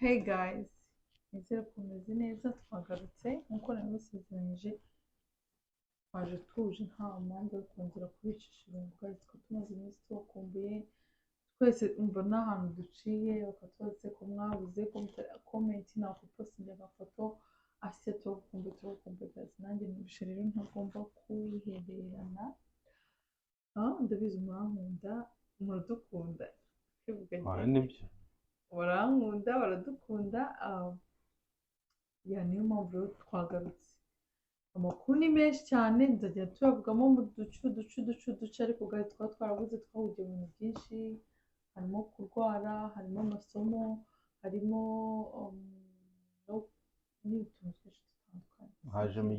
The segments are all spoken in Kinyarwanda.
Hey guys, nizere ko mumeze neza twagarutse nk'uko nabibasezeranyije twaje tuje nta mpamvu yo kongera kubicisha ibintu twari tumaze iminsi tubakumbuye twese umva n'ahantu duciye bakatwose ko mwabuze komenti nakupostinga agafoto afite tubakumbuye guys nanjye nibishe rero ntagomba kuwihererana ndabizi murankunda muradukunda nibyo barankunda baradukunda niyo mpamvu rero twagarutse amakuru ni menshi cyane nzajya tuyavugamo mu duce ariko guys twaba twarabuze twahugiye mu bintu byinshi harimo kurwara harimo amasomo harimo n'utuntu twinshi dutandukanye hajemo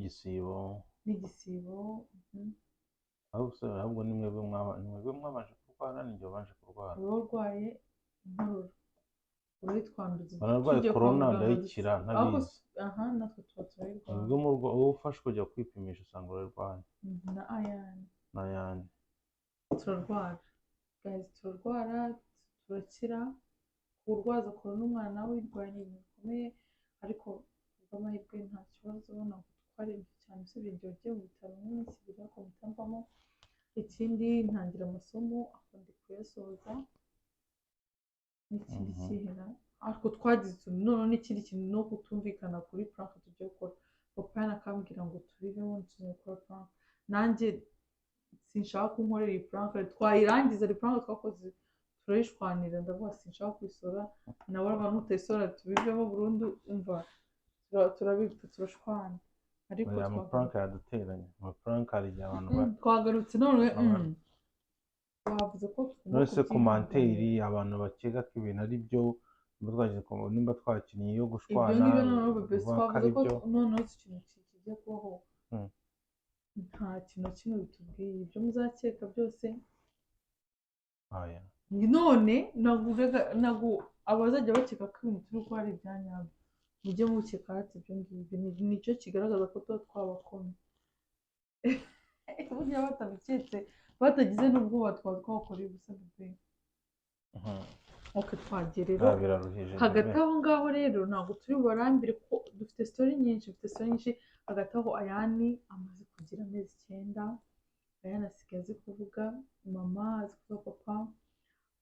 igisibo ahubwo ni mwebwe mwabanje kurwara ninjye wabanje kurwara wowe urwaye inkorora urayitwanduza bararwaye korona ndayikira ntabizi natwe tuba turayirwaye ubwo wowe ufashwe ujya kwipimisha usanga urarwaye na ayani turarwara guys turarwara turakira kurwaza korona umwana wirwaye ni ibintu bikomeye ariko kubw'amahirwe nta kibazo ntabwo twarembye cyane usibye igihe ugiye mu bitaro nk'iminsi ibiri ariko mpitamo ikindi ntangira amasomo akunda kuyasoza n'ikindi kihera ariko twagize utuntu none n'ikindi kintu no kutumvikana kuri prank tugiye gukora papa akambwira ngo tubivemo tugiye gukora prank nanjye sinshaka kunkorera iyi prank twayirangiza ari prank twakoze turayishwanira ndavuga sinshaka kuyisora nawe abantu utayisora tubivemo burundu umva turabipfa turashwana ariko prank yaduteranye prank hari igihe abantu twagarutse none bavuze ko nose komanteri abantu bakeka ko ibintu ari byo nimba twakinnye yo gushwana ibyo ngibyo noneho bebe twavuze ko noneho ikintu kigiye kubaho nta kintu na kimwe bitubwiye ibyo muzakeka byose none ntabwo abazajya bakeka ko ibintu turi gukora ari ibya nyabyo mujye mukeka hati ibyo ngibyo nicyo kigaragaza ko tuba twabakomye burya batabiketse batagize n'ubwoba twaba twakora ubusa bebe twagiye rero hagati aho ngaho rero ntabwo turi bubarambire ko dufite story nyinshi hagati aho ayani amaze kugira amezi 9 ayani asigaye azi kuvuga mama azi kuvuga papa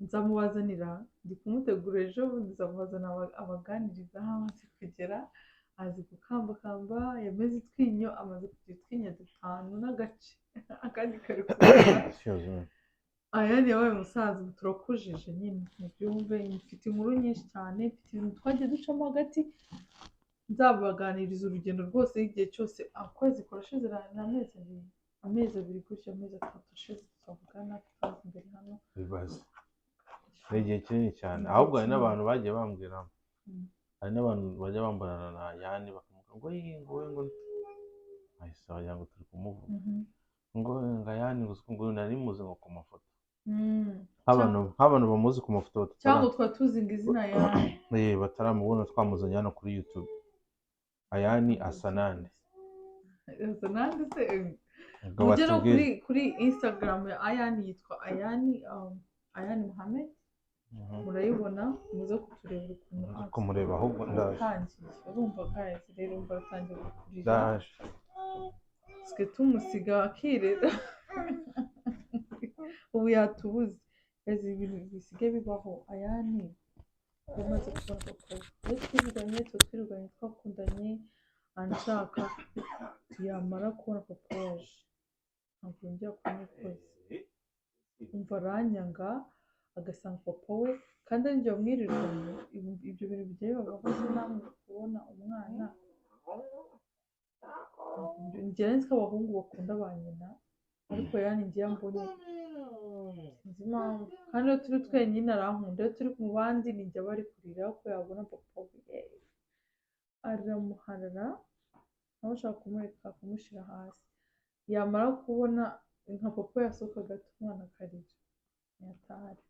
nzamubazanira ndi kumutegura ejo nzamubazana abaganiriza aho amaze kugera azi gukambakamba yameze itwinyo amaze kugira utwinyo 5 n'agace akandi kari kuza ayani yabaye umusaza turakujije nyine mubyumve mfite inkuru nyinshi cyane mfite ibintu twagiye ducamo hagati nzabaganiriza urugendo rwose igihe cyose akwezi kurashize amezi abiri gutyo amezi 3 ashize twavugana tutazi imbere hano bibaze ni igihe kinini cyane ahubwo hari n'abantu bagiye bambwira hari n'abantu bajya bambarana na ayani bakamuga ngo ahise wagira ngo turi kumuvuga ngo ayani ngo nari muzi ngo ku mafoto nk'abantu bamuzi ku mafoto cyangwa twaba tuzinga izina ayani bataramubona twamuzanye hano kuri YouTube ayani asa nande se mujye no kuri Instagram ya ayani yitwa ayani Mohamed murayibona muze kuturebera ukuntu kumureba ahubwo ndatangiye urumva guys rero umva atangiye gukurira twe tumusiga akirera ubu yatubuze ezi ibintu bisigaye bibaho ayani umaze kubona papa twiruganye twakundanye anshaka tuyamara kubona papa waje ntabwo yongera kumwikoza umva aranyanga agasanga papa we kandi ari njye wamwirirwanye ibyo bintu bigiye bibaho namwe kubona umwana njyewe nzi ko abahungu bakunda ba nyina ariko yani ngiye mbonye sinzi impamvu kandi iyo turi twenyine arankunda iyo turi mu bandi ninjye bari kurira ko yabona papa we aramuharara nawe ashaka kumureka akamushyira hasi yamara kubona nka papa yasohoka agata umwana akarira ntiyatahari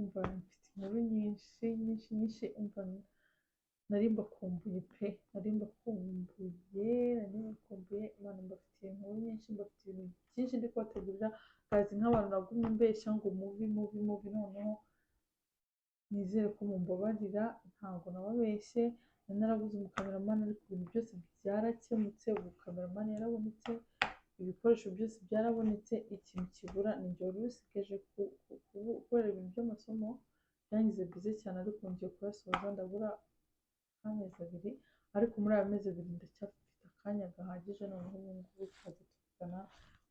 umva mfite inkuru nyinshi umva nari mbakumbuye imana mbafitiye inkuru nyinshi mbafitiye ibintu byinshi ndi kubategurira kazi nk'abantu nagumye mbeshya ngo muvi noneho nizere ko mumbabarira ntabwo nababeshye nari narabuze umukameramani ariko ibintu byose byarakemutse ubu kameramani yarabonetse ibikoresho byose byarabonetse ikintu kibura ni njye wari usigaje kubera ibintu by'amasomo byangize byiza cyane ariko ngiye kuyasoza ndabura nk'amezi abiri ariko muri ayo mezi abiri ndacyafite akanya gahagije noneho ubu ngubu tukaza tuvugana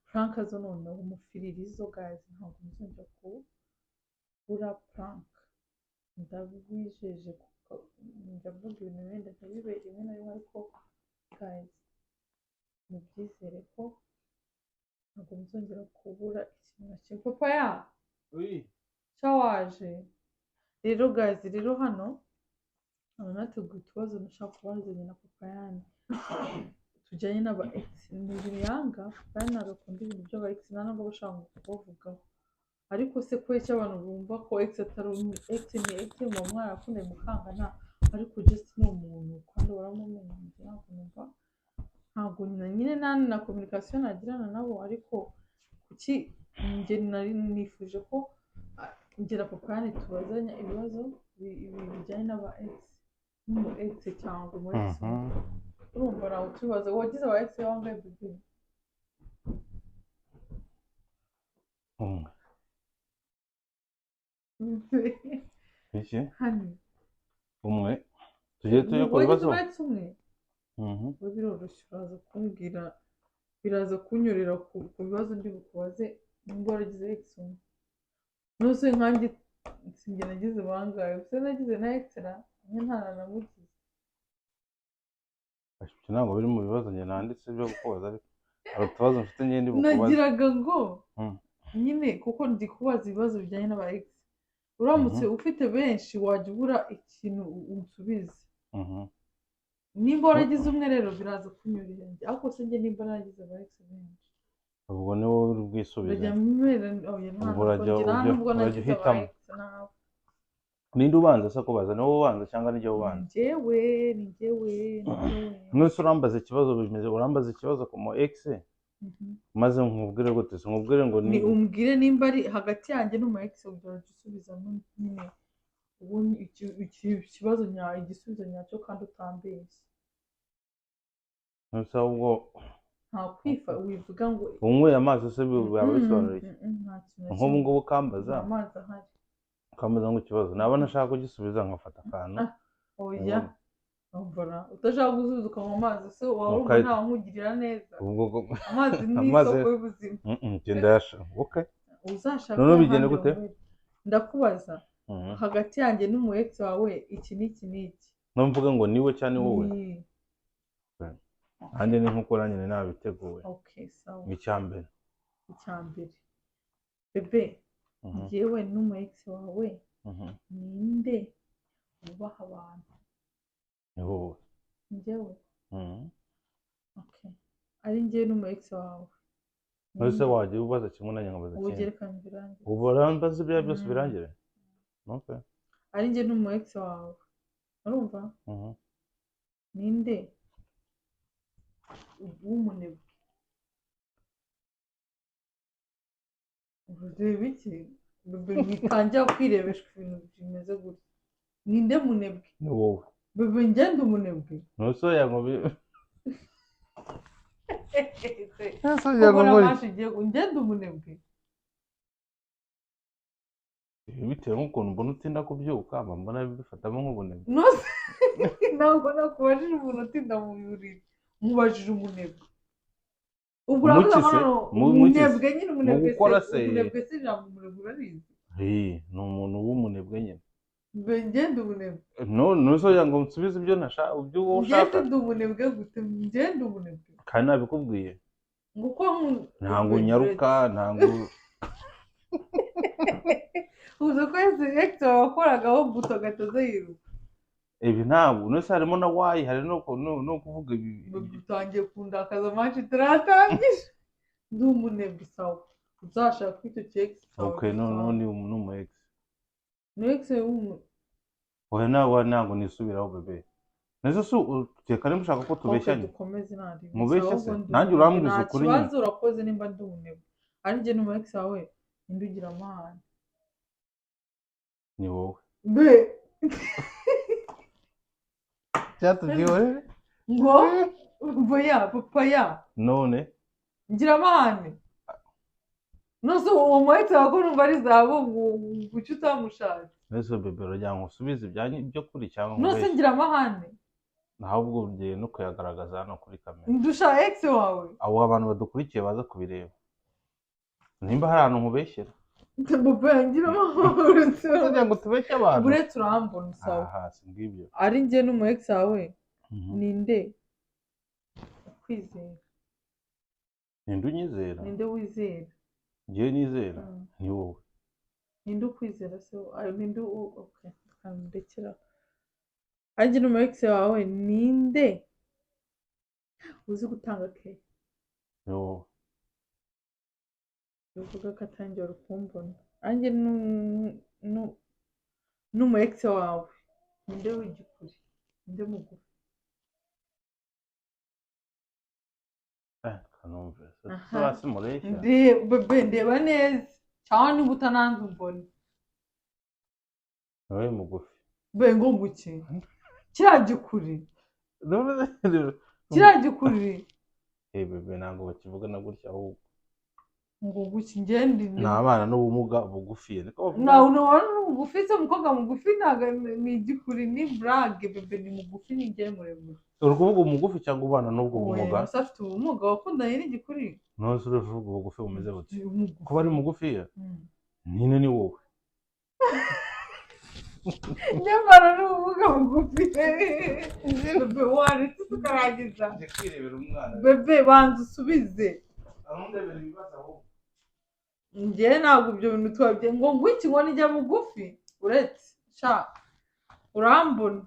prank zo noneho umufiririzo guys ntabwo muzongera kubura prank ndabijeje kuko ndavuga ibintu wenda ntabibere rimwe na rimwe ariko guys mubyizere ko ntabwo muzongera kubura ikintu na kimwe papa ya cyawaje rero guys rero hano nateguye utubazo nashaka kubazanya na papa yani tujyanye n'aba ex ni ibintu yanga papa yani ntabwo akunda ibintu by'aba ex nta nubwo bashaka kubavugaho ariko se ko icyo abantu bumva ko ex atari ex ni ex mu mwarakunda mukangana ariko just ni umuntu kandi waramumenye ntabwo numva ntabwo nyine na communication nagirana nabo ariko kuki njye nari nifuje ko ngira papa yani tubazanya ibibazo bijyanye n'aba ex n'umu ex cyangwa umu ex urumva nawe utubaza wagize aba ex wangahe bebe iki hano umwe tugiye tujya ku bibazo wagize aba ex umwe biroroshye uraza kumbwira biraza kunyurira ku bibazo ndi bukubaze nimba waragize ex umwe nose nkanjye sinjye nagize bangahe se nagize na extra njye ntanamugize ntabwo biri mu bibazo njye nanditse byo kukubaza ariko hari utubazo mfite njye ndi bukubaze nagiraga ngo nyine kuko ndi kubaza ibibazo bijyanye n'aba ex uramutse ufite benshi wajya ubura ikintu umusubize nimba waragize umwe rero biraza kunyurira njye ariko se njye nimba naragize aba ex benshi ubwo ni wowe uri bwisubize urajya mbere urajya uhitamo ninde ubanza se kubaza ni wowe ubanza cyangwa ni jye ubanza ni njyewe mwese urambaza ikibazo bimeze urambaza ikibazo ku mu ex maze nkubwire gute se nkubwire ngo ni umbwire nimba ari hagati yanjye n'umu ex ugira gisubiza nyine ubundi ikibazo igisubizo nyacyo kandi utambeshye nose ahubwo nta kwifa wivuga ngo unyweye amazi se byaba bisobanuye nta kintu nk'ubu ngubu ukambaza amazi ahari ukambaza ngo ikibazo naba nashaka kugisubiza nkafata akantu oya mbona utashaka gusubiza ukanywa amazi se waba urumva ntawe nkugirira neza amazi ni isoko y'ubuzima genda yashaka okay uzashaka none bigende gute ndakubaza hagati yanjye n'umu ex wawe iki n'iki n'iki numvuga ngo niwe cyane wowe hanjye ni nkuko nanjye nabiteguye okay sawa icyambere bebe yewe n'umu ex wawe ninde ubaha abantu ni wowe njyewe okay ari njyewe n'umu ex wawe ese wajya ubaza kimwe nanjye nkabaza kimwe ugerekana birangira ubu barambaza ibyo byose birangire okay ari njye n'umu ex wawe urumva ninde w'umunebwe ureba iki bebe witangira kwirebesha ibintu bimeze gutya ninde munebwe ni wowe bebe ngende umunebwe nusoya ngo ngende umunebwe bitewe n'ukuntu mbona utinda kubyuka mbona bifatamo nk'ubunebwe ntabwo nakubajije umuntu utinda mu buriri mubajije umunebwe ubwo uravuga ngo umunebwe nyine umunebwe se ijambo umunebwe urarizi ni umuntu w'umunebwe nyine ngende umunebwe nusoya ngo nsubize ibyo nashaka ibyo wowe ushaka ngende umunebwe gute ngende umunebwe kandi nabikubwiye nguko ntabwo unyaruka ntabwo uzi ko ese ex wakoragaho buto agatoza yiruka ibi ntabwo nose harimo na wayi hari no kuvuga ibi utangiye kundakaza manshi turatangije ndi umunebwe sawa uzashaka kwita ex okay no ni umu ex ni ex oya ntabwo nisubiraho bebe neza se uteka niba ushaka ko tubeshyanye mubeshya se nanjye urambwiza ukuri nyine nta kibazo urakoze nimba ndi umunebwe ari njye n'umu ex wawe ninde ugira amahane ni wowe be cyatubyihorere ngo boya papaya none ngira amahane nose uwo muhetse wawe ko numva ari zahabu guca utamushatse mbese bebe uragira ngo usubize ibyo kuri cyangwa ngo nose ubeshye ngira amahane ahubwo ugiye no kuyagaragaza hano kuri kamera ndusha ex wawe abo abantu badukurikiye baza kubireba nimba hari ahantu nkubeshyera papa ngira amahane kugira ngo tubeshye abantu buretse urambona sawa aha si ngibyo ari njye n'umu ex wawe ninde kwizera ninde unyizera ninde wizera ngewe nizera ni wowe ninde ukwizera se ninde okay ndekera ari njye n'umu ex wawe ninde uzi gutanga ke ni wowe bivuga ko atangiye kumbona ari njye n'umu ex wawe ninde w'igikuri ninde mugufi kanumve hasi mureshya bebe ndeba neza cyangwa niba utananze umbona wowe mugufi be ngo nguki kiriya gikuri kiriya gikuri bebe ntabwo bakivugana gutya ahubwo ngo nguki ngende ni abana n'ubumuga bugufiye nawe mugufi se umukobwa mugufi ntabwo ni igikuri ni burage bebe ni mugufi ni njye muremure uri kuvuga umugufi cyangwa ubana n'ubwo bumuga ese afite ubumuga wakundanye n'igikuri nose uri kuvuga ubugufi bumeze butya kuba ari mugufiya nyine ni wowe nyamara n'ubumuga bugufi bebe waretse tukarangiza bebe banza usubize njye ntabwo ibyo bintu twabye ngo ngwiki ngo nijya bugufi uretse sha urambona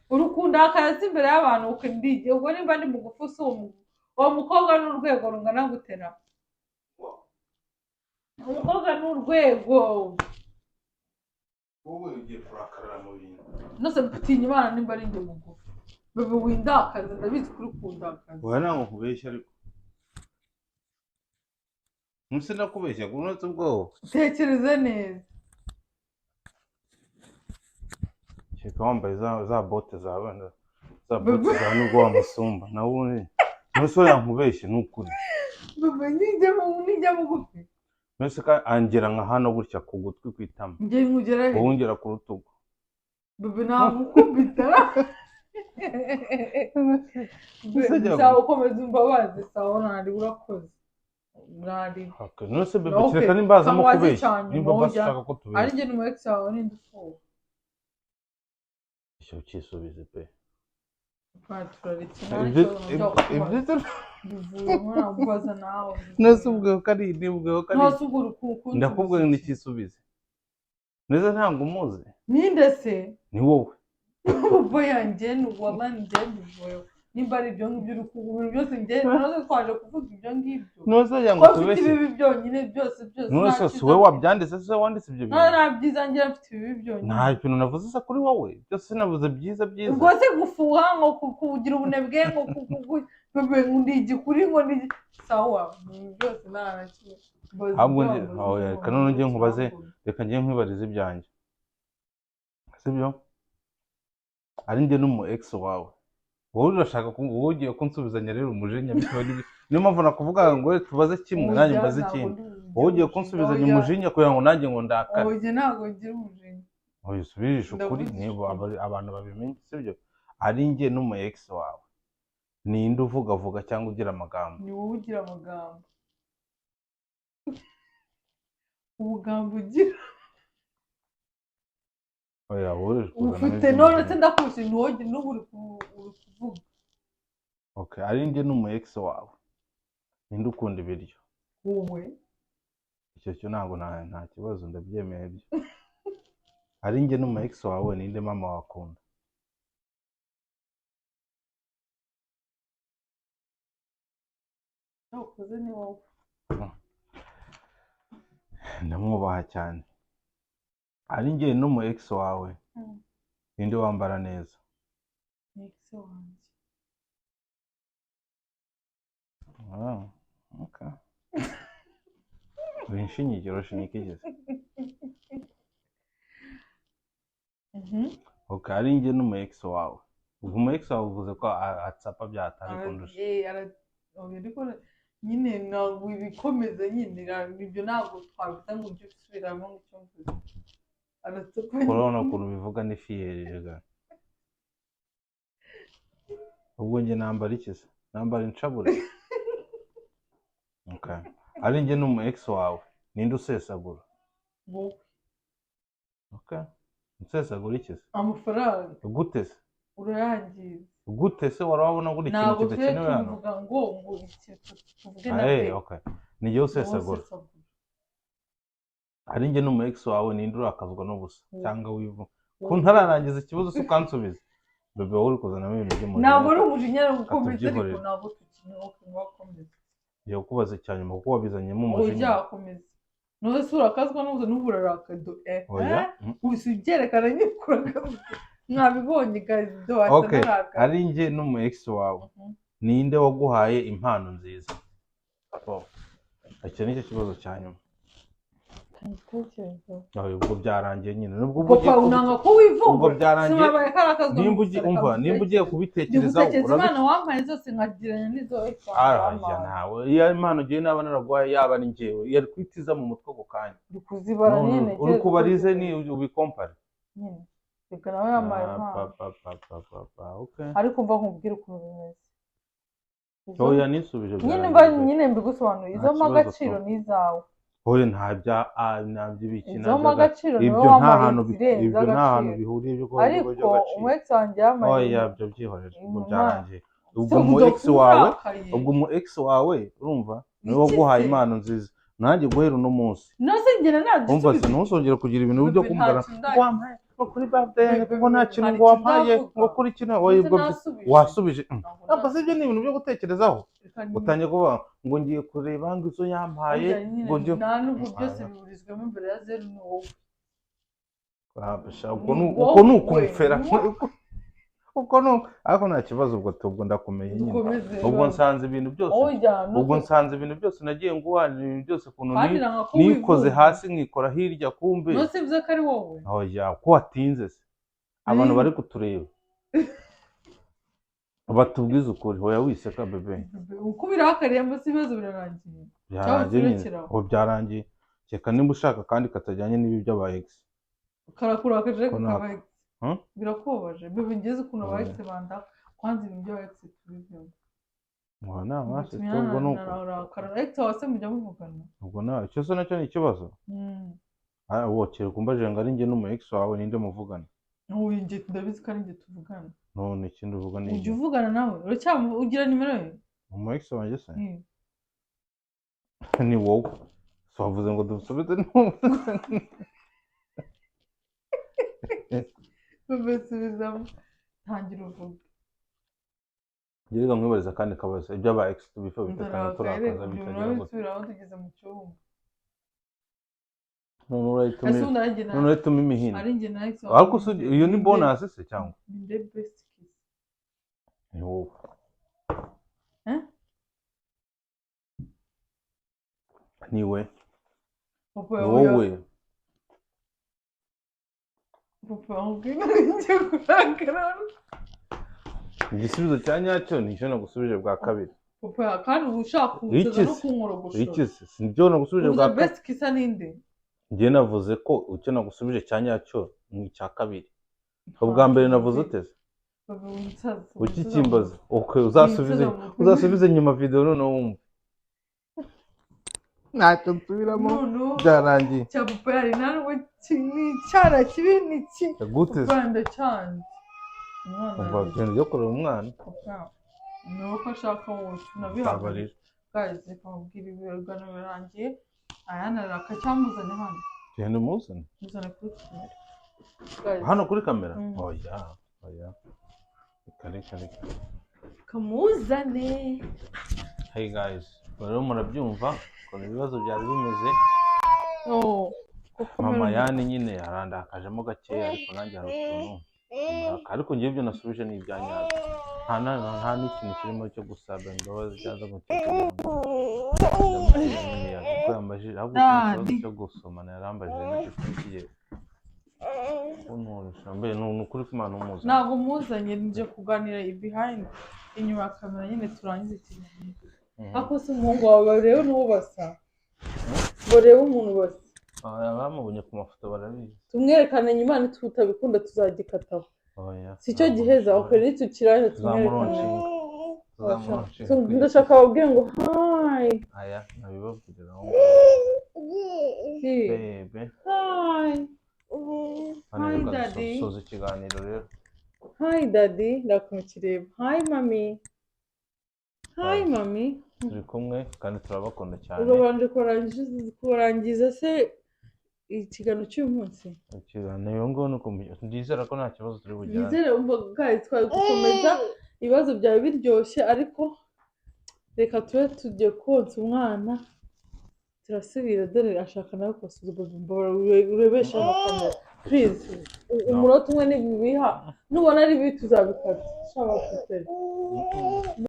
urukunda akazi imbere y'abantu ukendiye ubwo nimba ndi mugufi si uwo mukobwa n'urwego rungana gutera umukobwa n'urwego wowe ugiye kurakarira mu bintu nose mfitiye imana nimba ari njye mugufi bebe windakaza ndabizi kuri kundakaza wowe ntabwo nkubeshya ariko munsi nakubeshya ngo unotse ubwoba tekereze neza reka wambaye za bote zawe nubwo wamusumba nawe ubundi nose yankubeshye ni ukuri bebe nijya bugufi mbese angera nka hano gutya ku gutwi ku itama njye nkugera he wowe ungera ku rutugu bebe nagukubita sawa ukomeza umbabazi sawa ntari urakoze ntari nose bebe kereka nimba hazamo kubeshya nimba bashaka ko tubeshya ari njye n'umu ex wawe ninde ufuwe icyo ukisubize pe nose ubweho ko ari ndakubwira ngo nikisubize neza ntabwo umuzi ninde se ni wowe ubwo yanjye waba njye bivuye nimba ari ibyo ngibyo uri kuvuga ibintu byose njye nazo twaje kuvuga ibyo ngibyo nose yango tubeshye ibibi byonyine byose nose si wowe wabyanditse se wanditse ibyo bintu nta byiza ngira mfite ibibi byonyine nta kintu navuze se kuri wowe byose navuze byiza ubwo se gufuha ngo kugira ubunebwe ngo bebe ndi igikuri ngo ni sawa byose nta na kimwe ahubwo reka none njye nkubaze reka njye nkwibarize ibyanjye sibyo ari njye n'umu ex wawe wowe urashaka wowe ugiye kunsubizanya rero umujinya bitewe niyo mpamvu nakuvuga ngo tubaze kimwe nanjye mbaze ikindi wowe ugiye kunsubizanya umujinya kugira ngo nanjye ngo ndakare oya ntabwo ngira umujinya oya usubirije ukuri niba abantu babimenye sibyo ari njye n'umu ex wawe ninde uvuga cyangwa ugira amagambo ni wowe ugira amagambo ubugambo ugira oya wowe ufite none se ndakuzi ntuwoge n'ubu uri kuvuga okay ari njye n'umu ex wawe ninde ukunda ibiryo wowe icyo cyo ntabwo nta kibazo ndabyemeye byo ari njye n'umu ex wawe ninde mama wakunda ukoze ni wowe ndamwubaha cyane ari njye n'umu ex wawe ninde wambara neza ex wanjye okay winshinyikira ushinyikigeze okay ari njye n'umu ex wawe ubwo umu ex wawe uvuze ko atsapa byatari kundusha ariko nyine ntabwo ibikomeza nyine ibyo ntabwo twabivuga ngo ujye usubiramo icyo mvuze aratsapa urabona ukuntu bivuga ni fiyerega ubwo njye nambara iki se nambara incabure okay ari njye n'umu ex wawe ninde usesagura wowe okay usesagura iki se amafaranga gute se urayangiza gute se warabona ngo ikintu kidakenewe hano tuvuga ngo tuvuge na pe okay nijye usesagura ari njye n'umu ex wawe ninde urakazwa n'ubusa cyangwa wivu ko ntararangiza ikibazo se ukansubiza bebe wowe uri kuzanamo ibintu by'umujinya ntabwo ari umujinya gukomeza ariko ntabwo tukiwakomeza yo kubaza cyane mu kuko wabizanyemo umujinya ujya akomeza none se urakazwa n'ubusa n'uburarakado oya usi byerekana nyikurakazwa mwabibonye gazido okay ari njye n'umu ex wawe ninde waguhaye impano nziza icyo nicyo kibazo cya nyuma ubwo byarangiye nyine nubwo unanga ko wivuga ubwo byarangiye nimba ugiye kubitekerezaho impano wampaye zose nkagiranya n'izo ntawe iyo impano ugiye naba naragwaye yaba ari njyewe yari kwitiza mu mutwe ako kanya kuzibara nyine uri kubarize ni ubikompare nyine reka nawe yambaye impano ariko mva nkubwire ukuntu bimeze oya nisubije nyine mbigusobanurira izo mpa agaciro ni izawe oya ntabyo ibiki izo mpa agaciro niwe wambaye izirenze agaciro bihuriye ariko umu ex wanjye yambaye oya byo byihorere ubwo byarangiye ubwo umu ex wawe urumva niwe waguhaye impano nziza nanjye guhera uno munsi ntuzongera umva se ntuzongere kugira ibintu byo kumbara wampaye kuri birthday kuko nta kintu ngo wampaye ngo kuri kino ubwo wasubije ntabwo se ibyo ni ibintu byo gutekerezaho utangiye kuvuga ngo ngiye kureba ngo izo yampaye ngo njye nta n'ubwo byose biburizwamo imbere ya zeru ni wowe uko ni ukumfera uko ni ariko nta kibazo ubwo tubwo ndakomeye nyine ubwo nsanze ibintu byose ubwo nsanze ibintu byose nagiye nguhana ibintu byose ukuntu nikoze hasi nkikora hirya kumbe nose bivuze ko ari wowe oya ko watinze se abantu bari kutureba batubwiza ukuri hoya wiseka bebe uko birakariye mbese ibibazo birarangiye byarangiye nyine ubu byarangiye reka nimba ushaka kandi katajyanye n'ibi by'aba ex karakura akaje kakaba ex birakubabaje bebe ngeze ukuntu aba ex banda kwanza ibintu by'aba ex tubivemo mwana wase ubwo nuko ex wase mujya muvugana ubwo nawe cyo se nacyo ni ikibazo wowe kire kumbaje ngo ari njye n'umu ex wawe ninde muvugana uyu njye ndabizi ko ari njye tuvugana none ikindi uvuga ni ujya uvugana nawe ugira nimero ye umu ex wanjye se ni wowe so wavuze ngo dusubize babesubizamo tangira uvuga ngerega mwibariza kandi kabaza iby'aba ex tubifa bitekana turakaza bitagira ngo bisubiraho tugeze mu cyumba none urahitamo imihini ari njye na ex ariko iyo ni bonus se cyangwa ni the best kiss ni wowe niwe wowe papa ubwira njye kurakara igisubizo cya nyacyo ni cyo nagusubije bwa kabiri papa kandi ushaka kuza no kunkorogosha iki se sinjye nagusubije bwa kabiri best kiss ninde njye navuze ko icyo nagusubije cya nyacyo ni icya kabiri ubwa mbere navuze uteze uki kimbaza okay uzasubize nyuma video noneho wumva ntacyo nsubiramo byarangiye cya papa yari nawe cyara kibi niki gute Rwanda cyane umva ibintu byo kureba umwana niwe ko ashaka wose nabihagarira guys kamubwira ibiragano birangiye ayanaraka cyamuzane hano genda umuzane muzane kuri kamera hano kuri kamera oya kare kamuzane hey guys rero murabyumva ko ibibazo byari bimeze mama yani nyine yarandakajemo gakeya ariko nanjye hari utuntu ariko ngiye ibyo nasubije ni ibyanyabyo nta n'ikintu kirimo cyo gusaba imbabazi cyangwa gutekereza kuko yambajije ahubwo ikibazo cyo gusomana yarambajije n'inshuti ye kunturisha mbe ni ukuri ko Imana umuzanye ntabwo muzanye nje kuganira behind inyuma ya kamera nyine turangize ikiganiro ariko se umuhungu wawe barebe n'uwo basa barebe umuntu basa abamubonye ku mafoto barabizi tumwerekane nyuma tutabikunda tuzagikataho si cyo giheza ukore nitukiranye tumwerekane ndashaka babwire ngo hi aya nabibabwirira aho bebe hi hi daddy soza ikiganiro rero hi daddy ndakumukireba hi mami hi mami turi kumwe kandi turabakunda cyane urabanje kurangiza se ikiganiro cy'uyu munsi ikiganiro ngo nuko ndizera ko nta kibazo turi bugirane nizere guys twari gukomeza ibibazo byawe biryoshye ariko reka tube tugiye konsa umwana turasubira dore ashaka nawe kubasuzuma urebesha amakamera please umunota umwe nibibiha nubona ari bibi tuzabikata shaba